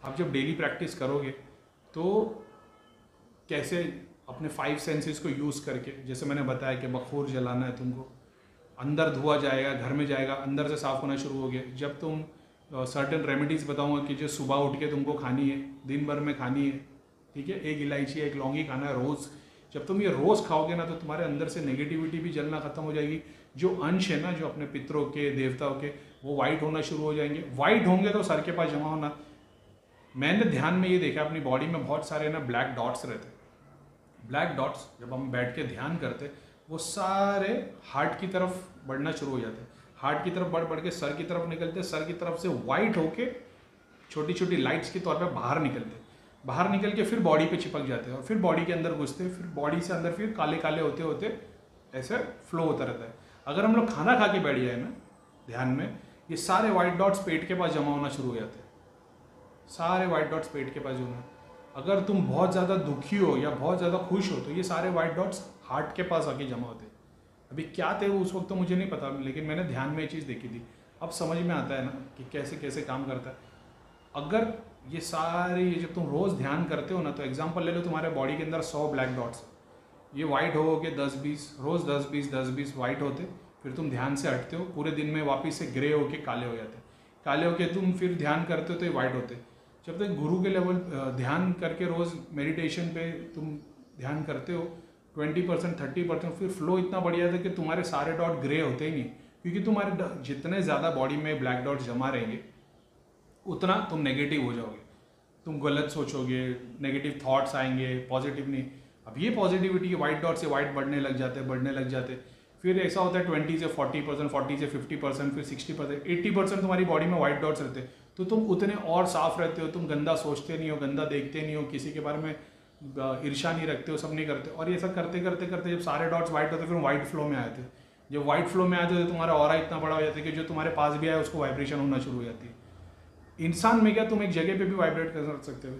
आप जब daily practice करोगे तो कैसे अपने 5 सेंसेस को यूज़ करके, जैसे मैंने बताया कि बखूर जलाना है तुमको, अंदर धुआं जाएगा, घर में जाएगा, अंदर से साफ होना शुरू हो गया। जब तुम सर्टेन रेमेडीज़ बताऊंगा कि जो सुबह उठ के तुमको खानी है, दिन भर में खानी है, ठीक है, एक इलायची एक लौंगी खाना है रोज़। जब तुम ये रोज़ खाओगे ना तो तुम्हारे अंदर से नेगेटिविटी भी जलना खत्म हो जाएगी। जो अंश है ना, जो अपने पितरों के, देवताओं के, वो वाइट होना शुरू हो जाएंगे। वाइट होंगे तो सर के पास जमा होना। मैंने ध्यान में ये देखा अपनी बॉडी में बहुत सारे ना ब्लैक डॉट्स रहते। ब्लैक डॉट्स जब हम बैठ के ध्यान करते वो सारे हार्ट की तरफ बढ़ना शुरू हो जाते हैं। हार्ट की तरफ बढ़ बढ़ के सर की तरफ निकलते, सर की तरफ से वाइट होके छोटी छोटी लाइट्स के तौर पे बाहर निकलते, बाहर निकल के फिर बॉडी पे चिपक जाते हैं और फिर बॉडी के अंदर घुसते, फिर बॉडी से अंदर फिर काले काले होते होते ऐसे फ्लो होता रहता है। अगर हम लोग खाना खा के बैठ जाए ना ध्यान में, ये सारे वाइट डॉट्स पेट के पास जमा होना शुरू हो जाते हैं। सारे वाइट डॉट्स पेट के पास जो है, अगर तुम बहुत ज़्यादा दुखी हो या बहुत ज़्यादा खुश हो तो ये सारे वाइट डॉट्स हार्ट के पास आके जमा होते हैं। अभी क्या थे वो उस वक्त तो मुझे नहीं पता, लेकिन मैंने ध्यान में ये चीज़ देखी थी। अब समझ में आता है ना कि कैसे कैसे काम करता है। अगर ये सारे ये जब तुम रोज़ ध्यान करते हो ना, तो एग्जांपल ले लो, तुम्हारे बॉडी के अंदर 100 ब्लैक डॉट्स, ये वाइट हो के 10-20 रोज़ 10-20 वाइट होते, फिर तुम ध्यान से हटते हो, पूरे दिन में वापस से ग्रे होके काले हो जाते, काले होके तुम फिर ध्यान करते हो तो ये वाइट होते। जब तक गुरु के लेवल ध्यान करके रोज़ मेडिटेशन पे तुम ध्यान करते हो 20% 30%, फिर फ्लो इतना बढ़ जाता है कि तुम्हारे सारे डॉट ग्रे होते ही नहीं, क्योंकि तुम्हारे जितने ज़्यादा बॉडी में ब्लैक डॉट्स जमा रहेंगे उतना तुम नेगेटिव हो जाओगे, तुम गलत सोचोगे, नेगेटिव थॉट्स आएंगे, पॉजिटिव नहीं। अब ये पॉजिटिविटी के वाइट डॉट से वाइट बढ़ने लग जाते, फिर ऐसा होता है 20 से 40%, 40 से 50%, फिर 60%, 80% तुम्हारी बॉडी में वाइट डॉट्स रहते हैं। तो तुम उतने और साफ रहते हो, तुम गंदा सोचते नहीं हो, गंदा देखते नहीं हो, किसी के बारे में ईर्ष्या नहीं रखते हो, सब नहीं करते। और ये सब करते करते करते जब सारे डॉट्स वाइट होते फिर वाइट फ्लो में आए थे। जब वाइट फ्लो में आए थे तो तुम्हारा ऑरा इतना बड़ा हो जाता है कि जो तुम्हारे पास भी आए उसको वाइब्रेशन होना शुरू हो जाती है। इंसान में क्या तुम एक जगह पे भी वाइब्रेट कर सकते हो।